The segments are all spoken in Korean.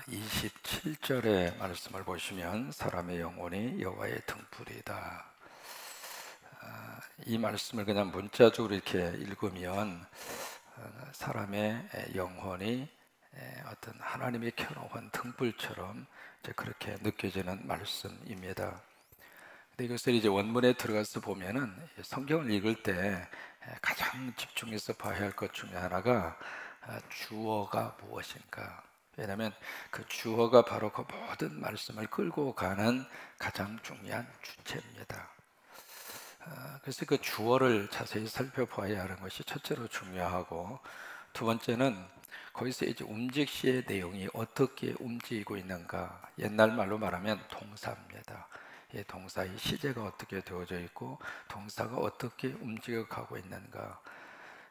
27절의 말씀을 보시면 사람의 영혼이 여호와의 등불이다. 이 말씀을 그냥 문자적으로 이렇게 읽으면 사람의 영혼이 어떤 하나님이 켜놓은 등불처럼 이제 그렇게 느껴지는 말씀입니다. 근데 이것을 이제 원문에 들어가서 보면은 성경을 읽을 때 가장 집중해서 봐야 할 것 중에 하나가 주어가 무엇인가. 왜냐하면 그 주어가 바로 그 모든 말씀을 끌고 가는 가장 중요한 주체입니다. 그래서 그 주어를 자세히 살펴봐야 하는 것이 첫째로 중요하고, 두 번째는 거기서 이제 움직시의 내용이 어떻게 움직이고 있는가. 옛날 말로 말하면 동사입니다. 이 동사의 시제가 어떻게 되어져 있고 동사가 어떻게 움직여가고 있는가.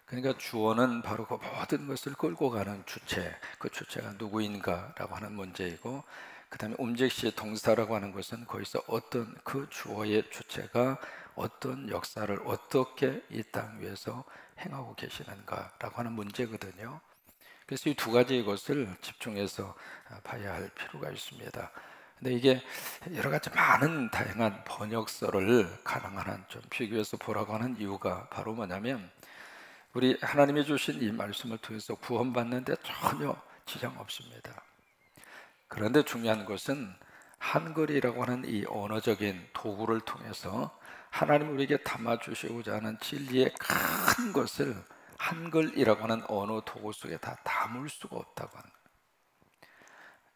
그러니까 주어는 바로 그 모든 것을 끌고 가는 주체, 그 주체가 누구인가라고 하는 문제이고, 그 다음에 움직시 동사라고 하는 것은 거기서 어떤 그 주어의 주체가 어떤 역사를 어떻게 이 땅 위에서 행하고 계시는가라고 하는 문제거든요. 그래서 이 두 가지 것을 집중해서 봐야 할 필요가 있습니다. 근데 이게 여러 가지 많은 다양한 번역서를 가능한 한 좀 비교해서 보라고 하는 이유가 바로 뭐냐면, 우리 하나님이 주신 이 말씀을 통해서 구원받는데 전혀 지장 없습니다. 그런데 중요한 것은 한글이라고 하는 이 언어적인 도구를 통해서 하나님 우리에게 담아주시고자 하는 진리의 큰 것을 한글이라고 하는 언어 도구 속에 다 담을 수가 없다고 하는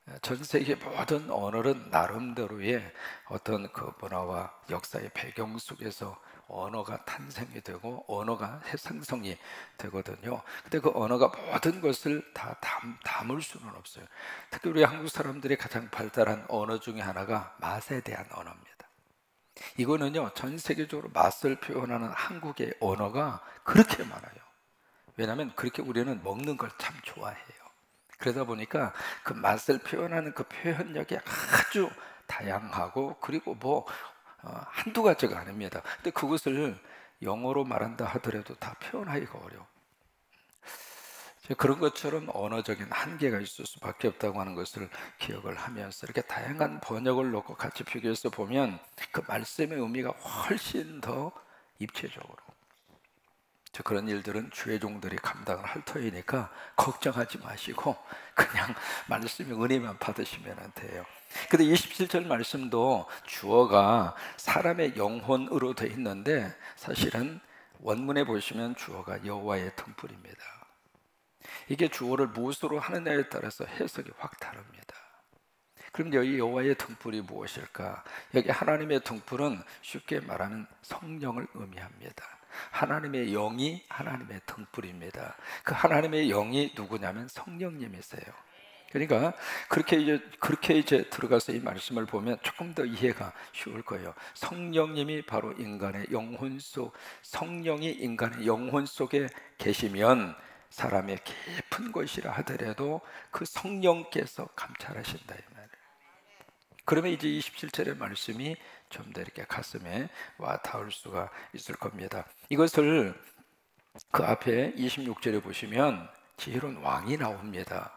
거예요. 전 세계 모든 언어는 나름대로의 어떤 그 문화와 역사의 배경 속에서 언어가 탄생이 되고 언어가 생성이 되거든요. 근데 그 언어가 모든 것을 다 담을 수는 없어요. 특히 우리 한국 사람들이 가장 발달한 언어 중에 하나가 맛에 대한 언어입니다. 이거는요, 전 세계적으로 맛을 표현하는 한국의 언어가 그렇게 많아요. 왜냐하면 그렇게 우리는 먹는 걸 참 좋아해요. 그러다 보니까 그 맛을 표현하는 그 표현력이 아주 다양하고, 그리고 한두 가지가 아닙니다. 근데 그것을 영어로 말한다 하더라도 다 표현하기가 어려워. 그런 것처럼 언어적인 한계가 있을 수밖에 없다고 하는 것을 기억을 하면서 이렇게 다양한 번역을 놓고 같이 비교해서 보면 그 말씀의 의미가 훨씬 더 입체적으로, 그런 일들은 주의 종들이 감당을 할 터이니까 걱정하지 마시고 그냥 말씀의 은혜만 받으시면 돼요. 근데 27절 말씀도 주어가 사람의 영혼으로 되어 있는데, 사실은 원문에 보시면 주어가 여호와의 등불입니다. 이게 주어를 무엇으로 하느냐에 따라서 해석이 확 다릅니다. 그럼 여기 여호와의 등불이 무엇일까? 여기 하나님의 등불은 쉽게 말하면 성령을 의미합니다. 하나님의 영이 하나님의 등불입니다. 그 하나님의 영이 누구냐면 성령님이세요. 그러니까 그렇게 이제 들어가서 이 말씀을 보면 조금 더 이해가 쉬울 거예요. 성령님이 바로 인간의 영혼 속, 성령이 인간의 영혼 속에 계시면 사람의 깊은 곳이라 하더라도 그 성령께서 감찰하신다 이 말이에요. 그러면 이제 27절의 말씀이 좀 더 이렇게 가슴에 와 닿을 수가 있을 겁니다. 이것을 그 앞에 26절에 보시면 지혜로운 왕이 나옵니다.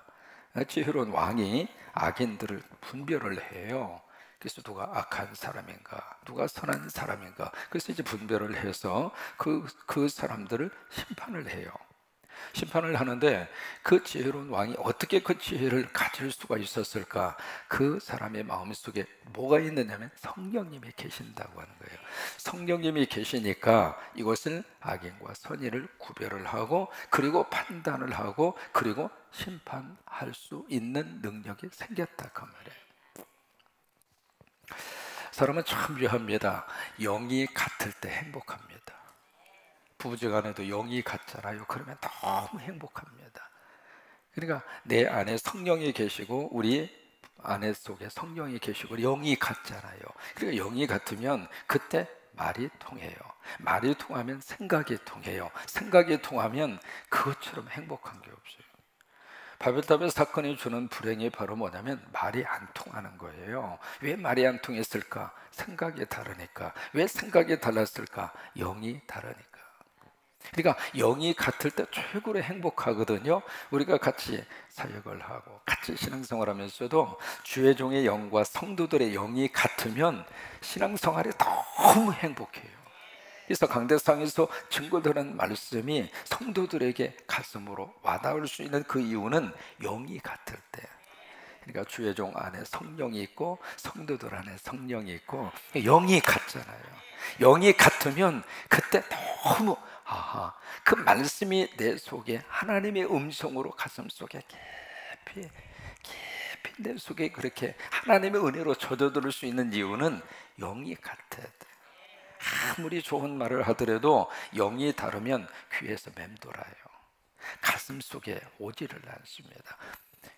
지혜로운 왕이 악인들을 분별을 해요. 그래서 누가 악한 사람인가, 누가 선한 사람인가, 그래서 이제 분별을 해서 그 사람들을 심판을 해요. 심판을 하는데 그 지혜로운 왕이 어떻게 그 지혜를 가질 수가 있었을까? 그 사람의 마음속에 뭐가 있느냐면 성령님이 계신다고 하는 거예요. 성령님이 계시니까 이것을 악인과 선인을 구별을 하고, 그리고 판단을 하고, 그리고 심판할 수 있는 능력이 생겼다 그 말이에요. 사람은 참 묘합니다. 영이 같을 때 행복합니다. 부부지간에도 영이 같잖아요. 그러면 너무 행복합니다. 그러니까 내 안에 성령이 계시고 우리 안에 속에 성령이 계시고 영이 같잖아요. 그러니까 영이 같으면 그때 말이 통해요. 말이 통하면 생각이 통해요. 생각이 통하면 그것처럼 행복한 게 없어요. 바벨탑의 사건이 주는 불행이 바로 뭐냐면 말이 안 통하는 거예요. 왜 말이 안 통했을까? 생각이 다르니까. 왜 생각이 달랐을까? 영이 다르니까. 그러니까 영이 같을 때 최고로 행복하거든요. 우리가 같이 사역을 하고 같이 신앙생활하면서도 주의 종의 영과 성도들의 영이 같으면 신앙생활이 너무 행복해요. 그래서 강대상에서 증거되는 말씀이 성도들에게 가슴으로 와닿을 수 있는 그 이유는 영이 같을 때. 그러니까 주의 종 안에 성령이 있고 성도들 안에 성령이 있고 영이 같잖아요. 영이 같으면 그때 너무 그 말씀이 내 속에 하나님의 음성으로 가슴 속에 깊이 깊이 내 속에 그렇게 하나님의 은혜로 젖어들 수 있는 이유는 영이 같아야 돼. 아무리 좋은 말을 하더라도 영이 다르면 귀에서 맴돌아요. 가슴 속에 오지를 않습니다.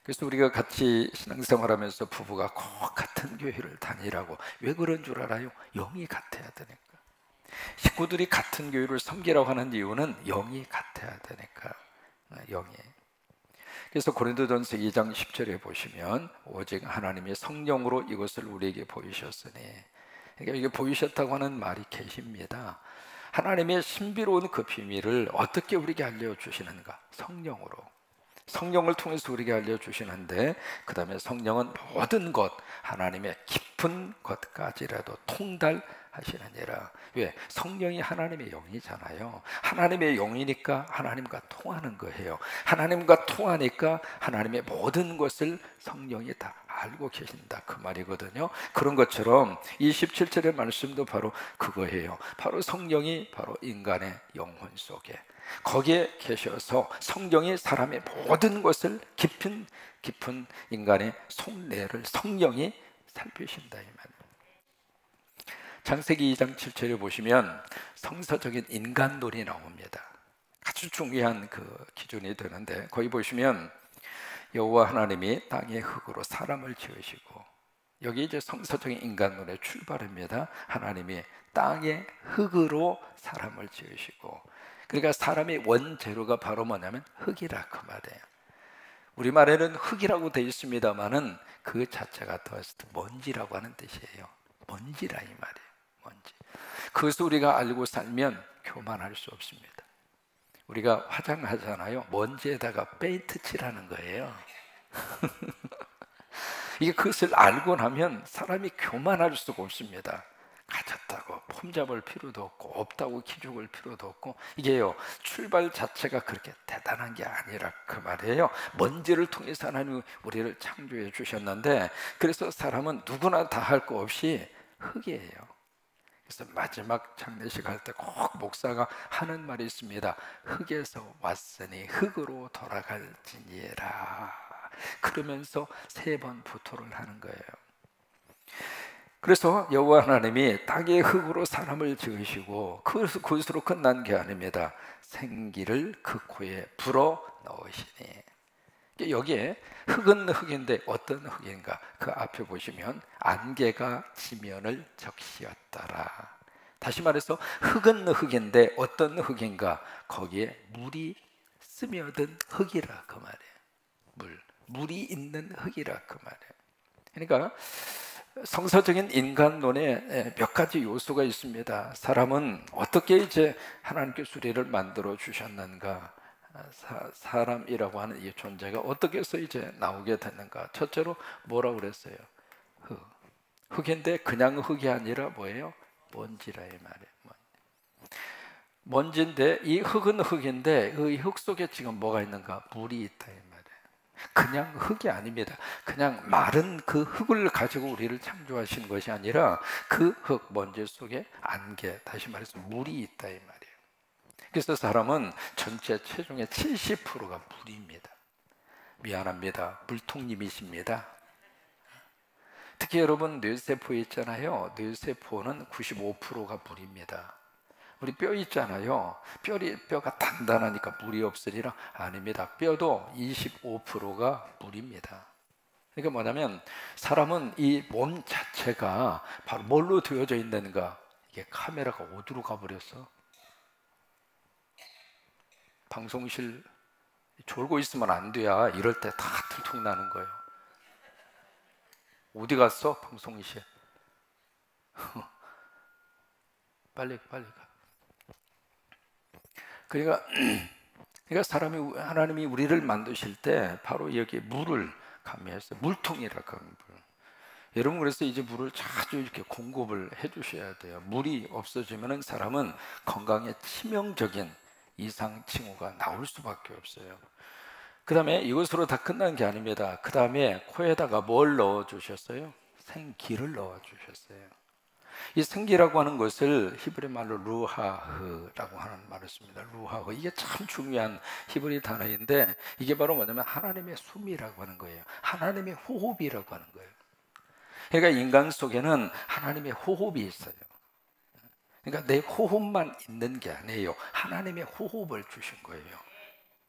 그래서 우리가 같이 신앙생활하면서 부부가 꼭 같은 교회를 다니라고. 왜 그런 줄 알아요? 영이 같아야 되니까. 식구들이 같은 교회를 섬기라고 하는 이유는 영이 같아야 되니까. 영이. 그래서 고린도전서 2장 10절에 보시면 오직 하나님의 성령으로 이것을 우리에게 보이셨으니, 그러니까 이게 보이셨다고 하는 말이 계십니다. 하나님의 신비로운 그 비밀을 어떻게 우리에게 알려주시는가? 성령으로. 성령을 통해서 우리에게 알려주시는데, 그 다음에 성령은 모든 것, 하나님의 깊은 것까지라도 통달하시느니라. 왜? 성령이 하나님의 영이잖아요. 하나님의 영이니까 하나님과 통하는 거예요. 하나님과 통하니까 하나님의 모든 것을 성령이 다 알고 계신다, 그 말이거든요. 그런 것처럼 27절의 말씀도 바로 그거예요. 바로 성령이 바로 인간의 영혼 속에, 거기에 계셔서 성령이 사람의 모든 것을 깊은 인간의 속내를 성령이 살피신다, 이 말이에요. 창세기 2장 7절에 보시면 성서적인 인간론이 나옵니다. 아주 중요한 그 기준이 되는데, 거기 보시면 여호와 하나님이 땅의 흙으로 사람을 지으시고, 여기 이제 성서적인 인간론의 출발입니다. 하나님이 땅의 흙으로 사람을 지으시고, 그러니까 사람의 원재료가 바로 뭐냐면 흙이라, 그 말이에요. 우리말에는 흙이라고 되어 있습니다만은 그 자체가 더했을 때 먼지라고 하는 뜻이에요. 먼지라, 이 말이에요. 먼지. 그것을 우리가 알고 살면 교만할 수 없습니다. 우리가 화장하잖아요. 먼지에다가 페인트 칠하는 거예요. 이게 그것을 알고 나면 사람이 교만할 수가 없습니다. 가졌다고 폼잡을 필요도 없고, 없다고 기죽을 필요도 없고. 이게요, 출발 자체가 그렇게 대단한 게 아니라, 그 말이에요. 먼지를 통해서 하나님 우리를 창조해 주셨는데, 그래서 사람은 누구나 다 할 거 없이 흙이에요. 그래서 마지막 장례식 할 때 꼭 목사가 하는 말이 있습니다. 흙에서 왔으니 흙으로 돌아갈지니라. 그러면서 3번 부토를 하는 거예요. 그래서 여호와 하나님이 땅의 흙으로 사람을 지으시고, 그것으로 끝난 게 아닙니다. 생기를 그 코에 불어 넣으시니. 여기에 흙은 흙인데 어떤 흙인가? 그 앞에 보시면 안개가 지면을 적시었더라. 다시 말해서 흙은 흙인데 어떤 흙인가? 거기에 물이 스며든 흙이라, 그 말이에요. 물이 있는 흙이라, 그 말이에요. 그러니까 성서적인 인간론에 몇 가지 요소가 있습니다. 사람은 어떻게 이제 하나님께서 우리를 만들어 주셨는가? 사람이라고 하는 이 존재가 어떻게 해서 이제 나오게 됐는가? 첫째로 뭐라고 그랬어요? 흙인데 그냥 흙이 아니라 뭐예요? 먼지라, 이 말이에요. 먼지인데, 이 흙은 흙인데 이 흙 속에 지금 뭐가 있는가? 물이 있다, 이 말이에요. 그냥 흙이 아닙니다. 그냥 마른 그 흙을 가지고 우리를 창조하신 것이 아니라 그 흙, 먼지 속에 안개, 다시 말해서 물이 있다, 이 말이에요. 그래서 사람은 전체 체중의 70%가 물입니다. 미안합니다. 물통님이십니다. 특히 여러분, 뇌세포 있잖아요. 뇌세포는 95%가 물입니다. 우리 뼈 있잖아요. 뼈가 단단하니까 물이 없으리라? 아닙니다. 뼈도 25%가 물입니다. 그러니까 뭐냐면 사람은 이 몸 자체가 바로 뭘로 되어져 있는가? 이게 카메라가 어디로 가버렸어? 방송실 졸고 있으면 안 돼야 이럴 때 다 들통나는 거예요. 어디 갔어? 방송실. 빨리 가. 그러니까 하나님이 우리를 만드실 때 바로 여기에 물을 가미했어요. 물통이라고 하는 물. 여러분, 그래서 이제 물을 자주 이렇게 공급을 해 주셔야 돼요. 물이 없어지면 사람은 건강에 치명적인 이상 징후가 나올 수밖에 없어요. 그 다음에 이것으로 다 끝난 게 아닙니다. 그 다음에 코에다가 뭘 넣어 주셨어요? 생기를 넣어 주셨어요. 이 생기라고 하는 것을 히브리 말로 루하흐라고 하는 말을 씁니다. 루하흐. 이게 참 중요한 히브리 단어인데, 이게 바로 뭐냐면 하나님의 숨이라고 하는 거예요. 하나님의 호흡이라고 하는 거예요. 그러니까 인간 속에는 하나님의 호흡이 있어요. 그러니까 내 호흡만 있는 게 아니에요. 하나님의 호흡을 주신 거예요.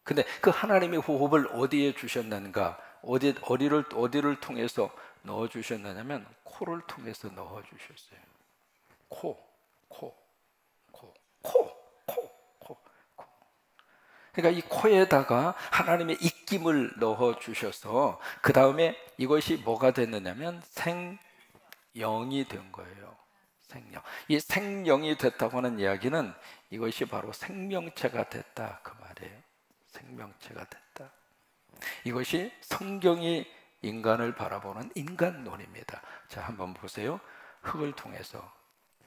근데 그 하나님의 호흡을 어디에 주셨는가? 어디를 통해서 넣어 주셨느냐면 코를 통해서 넣어 주셨어요. 코, 코, 코, 코, 코, 코, 코. 그러니까 이 코에다가 하나님의 입김을 넣어 주셔서 그 다음에 이것이 뭐가 됐느냐면 생영이 된 거예요. 생명. 이 생명이 됐다고 하는 이야기는 이것이 바로 생명체가 됐다 그 말이에요. 생명체가 됐다. 이것이 성경이 인간을 바라보는 인간론입니다. 자, 한번 보세요. 흙을 통해서,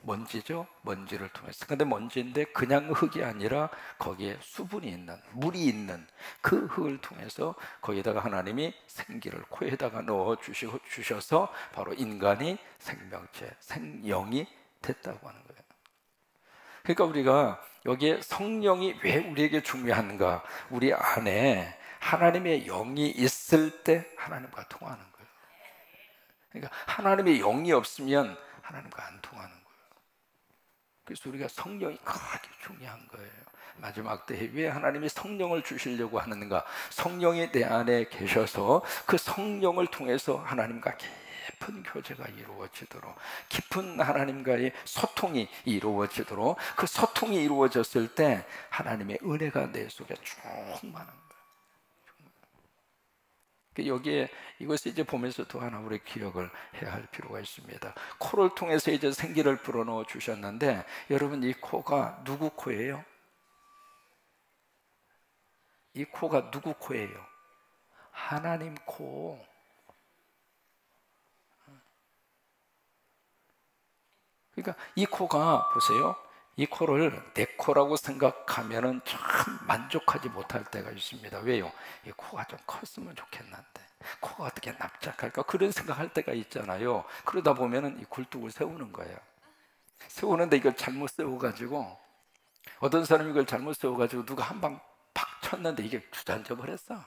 먼지죠? 먼지를 통해서. 근데 먼지인데 그냥 흙이 아니라 거기에 수분이 있는, 물이 있는 그 흙을 통해서 거기다가 하나님이 생기를 코에다가 넣어 주셔서 바로 인간이 생명체, 생영이 됐다고 하는 거예요. 그러니까 우리가 여기에 성령이 왜 우리에게 중요한가? 우리 안에 하나님의 영이 있을 때 하나님과 통하는 거예요. 그러니까 하나님의 영이 없으면 하나님과 안 통하는 거예요. 그래서 우리가 성령이 크게 중요한 거예요. 마지막 때에 왜 하나님이 성령을 주시려고 하는가? 성령이 내 안에 계셔서 그 성령을 통해서 하나님과 깊은 교제가 이루어지도록, 깊은 하나님과의 소통이 이루어지도록, 그 소통이 이루어졌을 때 하나님의 은혜가 내 속에 충만한 거예요. 여기에 이것을 이제 보면서 또 하나 우리 기억을 해야 할 필요가 있습니다. 코를 통해서 이제 생기를 불어넣어 주셨는데, 여러분 이 코가 누구 코예요? 이 코가 누구 코예요? 하나님 코. 그러니까 이 코가 보세요. 이 코를 내 코라고 생각하면은 참 만족하지 못할 때가 있습니다. 왜요? 이 코가 좀 컸으면 좋겠는데, 코가 어떻게 납작할까? 그런 생각할 때가 있잖아요. 그러다 보면은 이 굴뚝을 세우는 거예요. 세우는데 이걸 잘못 세워가지고, 어떤 사람이 이걸 잘못 세워가지고 누가 한 방 팍 쳤는데 이게 주저앉아 버렸어.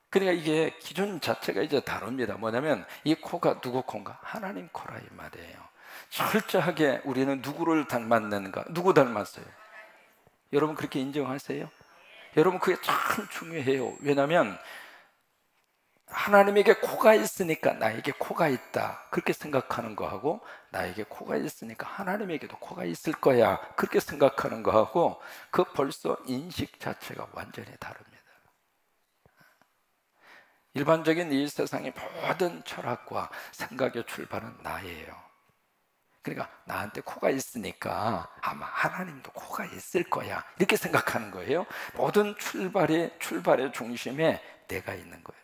그러니까 이게 기준 자체가 이제 다릅니다. 뭐냐면 이 코가 누구 코인가? 하나님 코라 이 말이에요. 철저하게 우리는 누구를 닮았는가? 누구 닮았어요? 여러분 그렇게 인정하세요? 여러분 그게 참 중요해요. 왜냐하면 하나님에게 코가 있으니까 나에게 코가 있다 그렇게 생각하는 거하고, 나에게 코가 있으니까 하나님에게도 코가 있을 거야 그렇게 생각하는 거하고, 그 벌써 인식 자체가 완전히 다릅니다. 일반적인 이 세상의 모든 철학과 생각의 출발은 나예요. 그러니까 나한테 코가 있으니까 아마 하나님도 코가 있을 거야 이렇게 생각하는 거예요. 모든 출발의 중심에 내가 있는 거예요.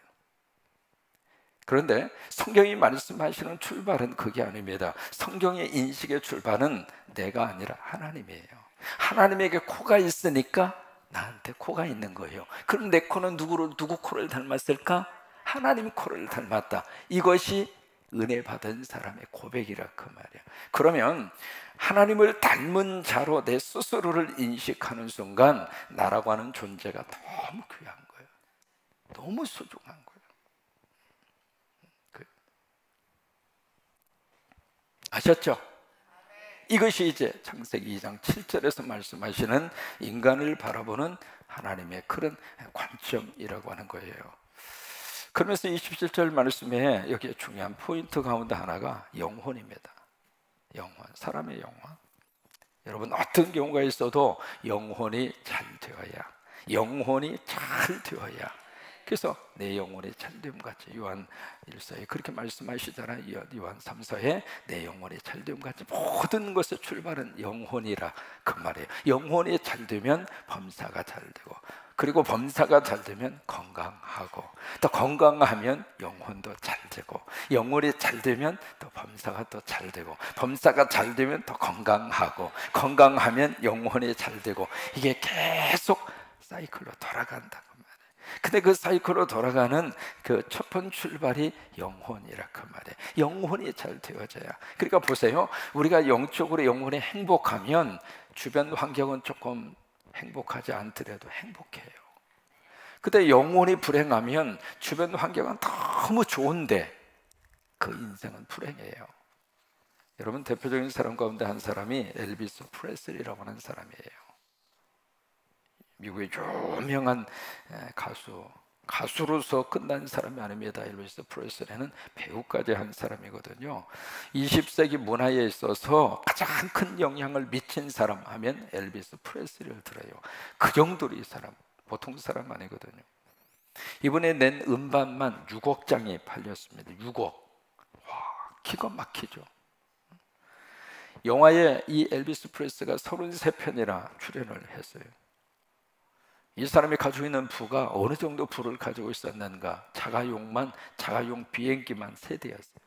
그런데 성경이 말씀하시는 출발은 그게 아닙니다. 성경의 인식의 출발은 내가 아니라 하나님이에요. 하나님에게 코가 있으니까 나한테 코가 있는 거예요. 그럼 내 코는 누구 코를 닮았을까? 하나님 코를 닮았다. 이것이 은혜 받은 사람의 고백이라 그 말이야. 그러면 하나님을 닮은 자로 내 스스로를 인식하는 순간 나라고 하는 존재가 너무 귀한 거예요. 너무 소중한 거예요. 아셨죠? 이것이 이제 창세기 2장 7절에서 말씀하시는 인간을 바라보는 하나님의 그런 관점이라고 하는 거예요. 그러면서 27절 말씀에 여기에 중요한 포인트 가운데 하나가 영혼입니다. 영혼, 사람의 영혼. 여러분 어떤 경우가 있어도 영혼이 잘 되어야 그래서 내 영혼이 잘됨 같이 요한 1서에 그렇게 말씀하시잖아요. 요한 3서에 내 영혼이 잘됨 같이 모든 것의 출발은 영혼이라 그 말이에요. 영혼이 잘되면 범사가 잘되고, 그리고 범사가 잘되면 건강하고, 또 건강하면 영혼도 잘되고, 영혼이 잘되면 또 범사가 또 잘되고, 범사가 잘되면 더 건강하고, 건강하면 영혼이 잘되고, 이게 계속 사이클로 돌아간다 그 말이에요. 근데 그 사이클로 돌아가는 그 첫 번 출발이 영혼이라 그 말이에요. 영혼이 잘 되어져야. 그러니까 보세요, 우리가 영적으로 영혼이 행복하면 주변 환경은 조금 행복하지 않더라도 행복해요. 근데 영혼이 불행하면 주변 환경은 너무 좋은데 그 인생은 불행해요. 여러분, 대표적인 사람 가운데 한 사람이 엘비스 프레슬리라고 하는 사람이에요. 미국의 유명한 가수로서 끝난 사람이 아닙니다. 엘비스 프레슬리는 배우까지 한 사람이거든요. 20세기 문화에 있어서 가장 큰 영향을 미친 사람 하면 엘비스 프레슬리를 들어요. 그 정도로 이 사람 보통 사람 아니거든요. 이번에 낸 음반만 6억 장이 팔렸습니다. 6억. 와, 기가 막히죠. 영화에 이 엘비스 프레슬리가 33편이나 출연을 했어요. 이 사람이 가지고 있는 부가 어느 정도 부를 가지고 있었는가? 자가용 비행기만 3대였어요.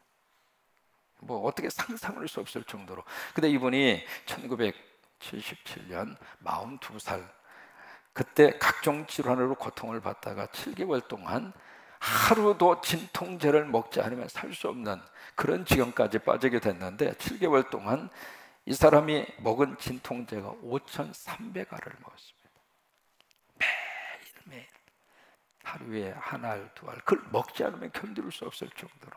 뭐 어떻게 상상할 수 없을 정도로. 근데 이분이 1977년 42살, 그때 각종 질환으로 고통을 받다가 7개월 동안 하루도 진통제를 먹지 않으면 살 수 없는 그런 지경까지 빠지게 됐는데, 7개월 동안 이 사람이 먹은 진통제가 5,300알을 먹었습니다. 매일 하루에 한 알, 두 알, 그걸 먹지 않으면 견딜 수 없을 정도로.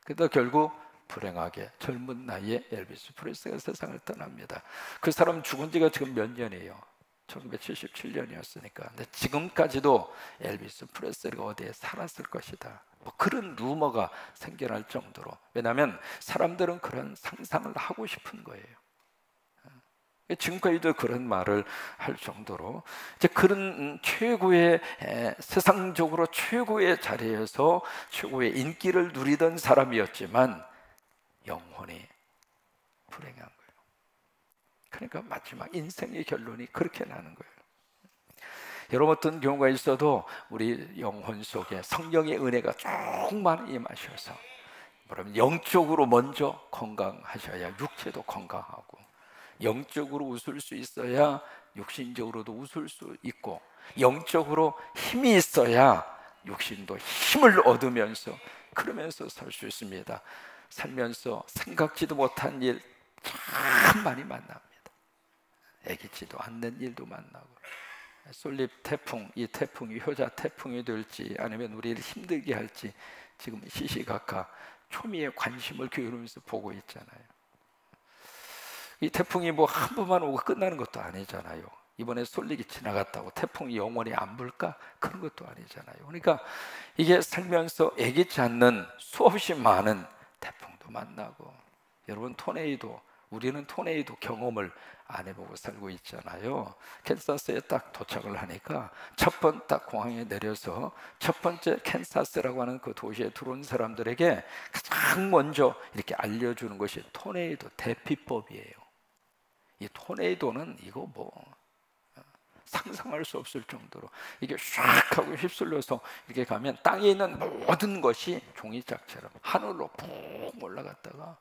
그러다 결국 불행하게 젊은 나이에 엘비스 프레슬리가 세상을 떠납니다. 그 사람 죽은 지가 지금 몇 년이에요? 1977년이었으니까. 근데 지금까지도 엘비스 프레슬리가 어디에 살았을 것이다, 뭐 그런 루머가 생겨날 정도로. 왜냐하면 사람들은 그런 상상을 하고 싶은 거예요. 지금까지도 그런 말을 할 정도로 이제 그런 최고의, 세상적으로 최고의 자리에서 최고의 인기를 누리던 사람이었지만 영혼이 불행한 거예요. 그러니까 마지막 인생의 결론이 그렇게 나는 거예요. 여러분, 어떤 경우가 있어도 우리 영혼 속에 성령의 은혜가 쭉 많이 임하셔서, 그러면 영적으로 먼저 건강하셔야 육체도 건강하고, 영적으로 웃을 수 있어야 육신적으로도 웃을 수 있고, 영적으로 힘이 있어야 육신도 힘을 얻으면서 그러면서 살 수 있습니다. 살면서 생각지도 못한 일 참 많이 만납니다. 애기지도 않는 일도 만나고, 솔잎 태풍, 이 태풍이 효자 태풍이 될지 아니면 우리를 힘들게 할지 지금 시시각각 초미의 관심을 기울이면서 보고 있잖아요. 이 태풍이 뭐 한 번만 오고 끝나는 것도 아니잖아요. 이번에 솔릭이 지나갔다고 태풍이 영원히 안 불까? 그런 것도 아니잖아요. 그러니까 이게 살면서 예기치 않는 수없이 많은 태풍도 만나고, 여러분 우리는 토네이도 경험을 안 해보고 살고 있잖아요. 캔사스에 딱 도착을 하니까 첫 번 딱 공항에 내려서 첫 번째 캔사스라고 하는 그 도시에 들어온 사람들에게 가장 먼저 이렇게 알려주는 것이 토네이도 대피법이에요. 이 토네이도는 이거 뭐 상상할 수 없을 정도로 이게 샥 하고 휩쓸려서 이렇게 가면 땅에 있는 모든 것이 종이짝처럼 하늘로 푹 올라갔다가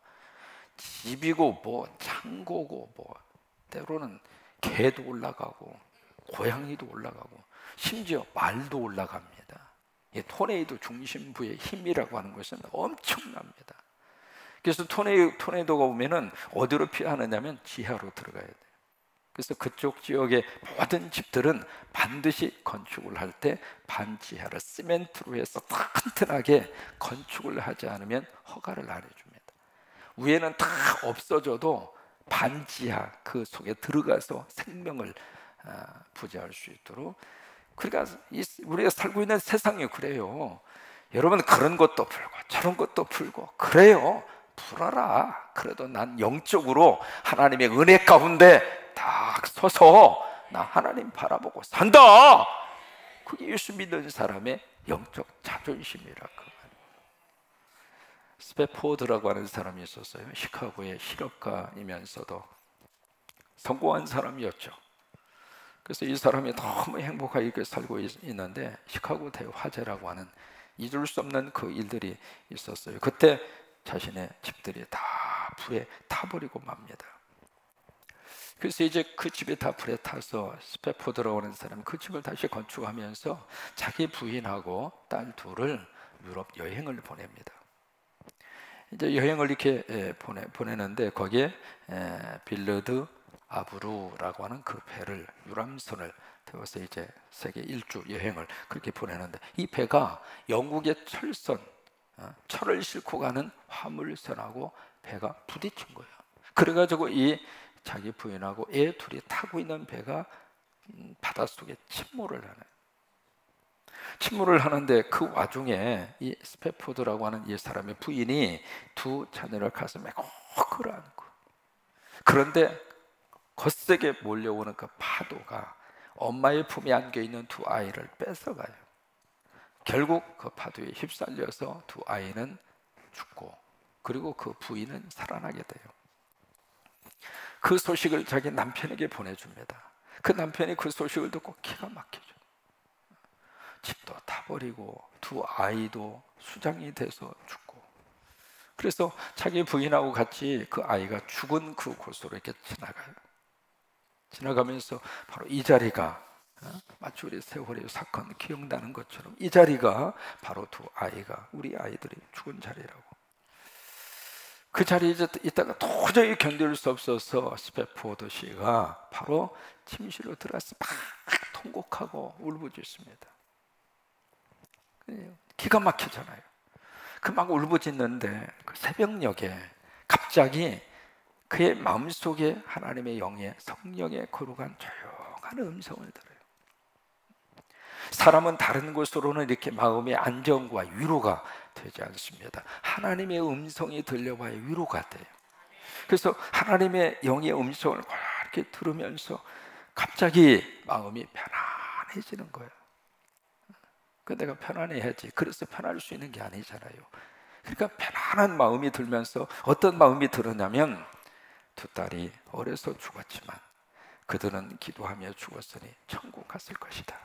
집이고 뭐 창고고 뭐 때로는 개도 올라가고 고양이도 올라가고 심지어 말도 올라갑니다. 이 토네이도 중심부의 힘이라고 하는 것은 엄청납니다. 그래서 토네이도가 오면은 어디로 피하느냐면 지하로 들어가야 돼요. 그래서 그쪽 지역의 모든 집들은 반드시 건축을 할 때 반지하를 시멘트로 해서 튼튼하게 건축을 하지 않으면 허가를 안 해줍니다. 위에는 다 없어져도 반지하 그 속에 들어가서 생명을 부재할 수 있도록. 그러니까 우리가 살고 있는 세상이 그래요. 여러분, 그런 것도 풀고 저런 것도 풀고 그래요. 풀어라. 그래도 난 영적으로 하나님의 은혜 가운데 딱 서서 나 하나님 바라보고 산다. 그게 예수 믿는 사람의 영적 자존심이라 그 말. 스패포드라고 하는 사람이 있었어요. 시카고의 실업가이면서도 성공한 사람이었죠. 그래서 이 사람이 너무 행복하게 살고 있는데 시카고 대화재라고 하는 잊을 수 없는 그 일들이 있었어요. 그때 자신의 집들이 다 불에 타버리고 맙니다. 그래서 이제 그 집이 다 불에 타서 스패포드라고 하는 사람이 그 집을 다시 건축하면서 자기 부인하고 딸 둘을 유럽 여행을 보냅니다. 이제 여행을 이렇게 보내는데 거기에 빌르드 아브루라고 하는 그 배를 유람선을 태워서 이제 세계 일주 여행을 그렇게 보내는데 이 배가 영국의 철을 싣고 가는 화물선하고 배가 부딪힌 거예요. 그래가지고 이 자기 부인하고 애 둘이 타고 있는 배가 바닷속에 침몰을 하는데 그 와중에 이 스패포드라고 하는 이 사람의 부인이 두 자녀를 가슴에 꼭 끌어안고, 그런데 거세게 몰려오는 그 파도가 엄마의 품에 안겨있는 두 아이를 뺏어가요. 결국 그 파도에 휩쓸려서 두 아이는 죽고 그리고 그 부인은 살아나게 돼요. 그 소식을 자기 남편에게 보내줍니다. 그 남편이 그 소식을 듣고 기가 막히죠. 집도 타버리고 두 아이도 수장이 돼서 죽고, 그래서 자기 부인하고 같이 그 아이가 죽은 그 곳으로 이렇게 지나가면서 바로 이 자리가 마치 우리 세월의 사건 기억나는 것처럼 이 자리가 바로 두 아이가 우리 아이들이 죽은 자리라고. 그 자리에 있다가 도저히 견딜 수 없어서 스패포드 씨가 바로 침실로 들어가서 막 통곡하고 울부짖습니다. 기가 막히잖아요. 그 막 울부짖는데 그 새벽녘에 갑자기 그의 마음속에 하나님의 영의 성령의 거룩한 조용한 음성을 들어요. 사람은 다른 곳으로는 이렇게 마음의 안정과 위로가 되지 않습니다. 하나님의 음성이 들려봐야 위로가 돼요. 그래서 하나님의 영의 음성을 이렇게 들으면서 갑자기 마음이 편안해지는 거예요. 그 내가 편안해야지. 그래서 편할 수 있는 게 아니잖아요. 그러니까 편안한 마음이 들면서 어떤 마음이 들었냐면, 두 딸이 어려서 죽었지만 그들은 기도하며 죽었으니 천국 갔을 것이다.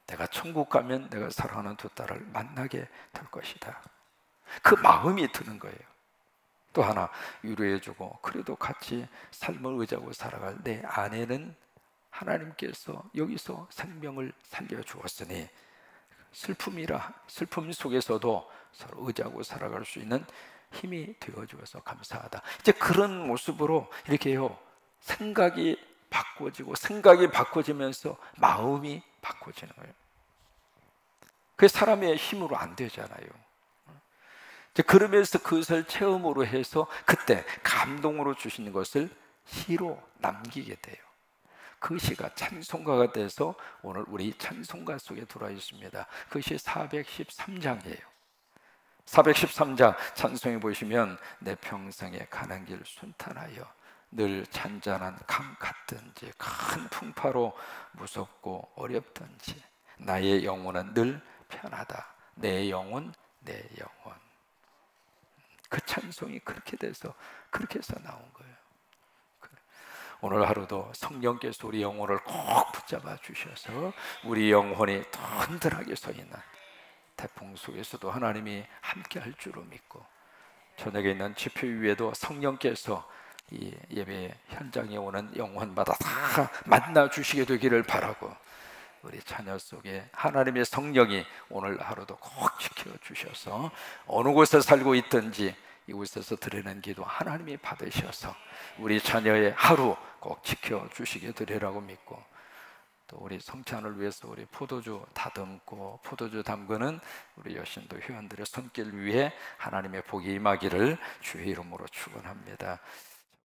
내가 천국 가면 내가 사랑하는 두 딸을 만나게 될 것이다. 그 마음이 드는 거예요. 또 하나 위로해주고 그래도 같이 삶을 의지하고 살아갈 내 아내는 하나님께서 여기서 생명을 살려주었으니 슬픔 속에서도 서로 의지하고 살아갈 수 있는 힘이 되어주어서 감사하다. 이제 그런 모습으로 이렇게요, 생각이 바꿔지면서 마음이 바꿔지는 거예요. 그게 사람의 힘으로 안 되잖아요. 이제 그러면서 그것을 체험으로 해서 그때 감동으로 주시는 것을 시로 남기게 돼요. 그 시가 찬송가가 돼서 오늘 우리 찬송가 속에 들어와 있습니다. 그 시 413장이에요. 413장 찬송에 보시면 내 평생에 가는 길 순탄하여 늘 잔잔한 강 같든지 큰 풍파로 무섭고 어렵든지 나의 영혼은 늘 편하다. 내 영혼 내 영혼. 그 찬송이 그렇게 돼서 그렇게 해서 나온 거예요. 오늘 하루도 성령께서 우리 영혼을 꼭 붙잡아 주셔서 우리 영혼이 든든하게 서 있는 태풍 속에서도 하나님이 함께 할 줄로 믿고, 저녁에 있는 집회 위에도 성령께서 이 예배 현장에 오는 영혼마다 다 만나 주시게 되기를 바라고, 우리 자녀 속에 하나님의 성령이 오늘 하루도 꼭 지켜 주셔서 어느 곳에 살고 있든지 이곳에서 드리는 기도 하나님이 받으셔서 우리 자녀의 하루 꼭 지켜 주시게 되리라고 믿고, 또 우리 성찬을 위해서 우리 포도주 다듬고 포도주 담그는 우리 여신도 회원들의 손길 위에 하나님의 복이 임하기를 주의 이름으로 축원합니다.